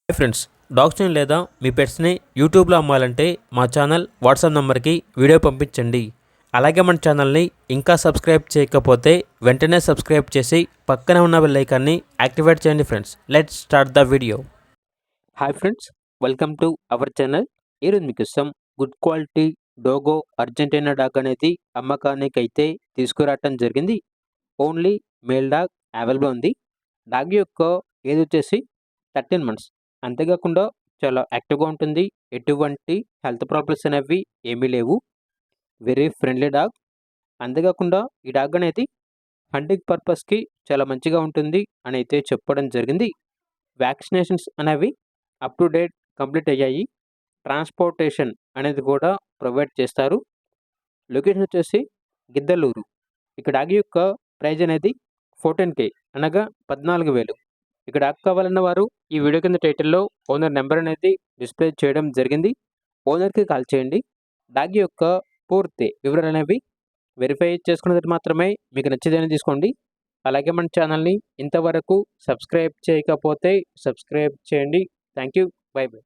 Hi friends, డాగ్స్ని లేదా మీ పెట్స్ని యూట్యూబ్లో అమ్మాలంటే మా ఛానల్ వాట్సాప్ నెంబర్కి వీడియో పంపించండి. అలాగే మన ఛానల్ని ఇంకా సబ్స్క్రైబ్ చేయకపోతే వెంటనే సబ్స్క్రైబ్ చేసి పక్కనే ఉన్న బెల్ ఐకాన్ని యాక్టివేట్ చేయండి friends. Let's start the video. Hi friends, welcome to our channel. ఈరోజు మీకోసం గుడ్ క్వాలిటీ డోగో అర్జెంటీనా డాగ్ అనేది అమ్మకానికి అయితే తీసుకురావటం జరిగింది. ఓన్లీ మేల్ డాగ్ అవైలబుల్ ఉంది. డాగ్ యొక్క ఏజ్ వచ్చేసి 13 months. అంతేకాకుండా చాలా యాక్టివ్గా ఉంటుంది. ఎటువంటి హెల్త్ ప్రాబ్లమ్స్ అనేవి ఏమీ లేవు. Very friendly dog. అంతేకాకుండా ఈ డాగ్ అనేది హంటింగ్ పర్పస్కి చాలా మంచిగా ఉంటుంది అని అయితే చెప్పడం జరిగింది. వ్యాక్సినేషన్స్ అనేవి అప్ టు డేట్ కంప్లీట్ అయ్యాయి. ట్రాన్స్పోర్టేషన్ అనేది కూడా ప్రొవైడ్ చేస్తారు. లొకేషన్ వచ్చేసి గిద్దలూరు. ఇక్కడ డాగ్ యొక్క ప్రైజ్ అనేది 14K అనగా 14,000. ఇక్కడ డాగ్ కావాలన్న వారు ఈ వీడియో కింద టైటిల్లో ఓనర్ నెంబర్ అనేది డిస్ప్లే చేయడం జరిగింది. ఓనర్కి కాల్ చేయండి. డాగ్ యొక్క పూర్తి వివరాలు అనేవి వెరిఫై చేసుకున్నది మాత్రమే మీకు నచ్చేదని తీసుకోండి. అలాగే మన ఛానల్ని ఇంతవరకు సబ్స్క్రైబ్ చేయకపోతే సబ్స్క్రైబ్ చేయండి. Thank you. By by.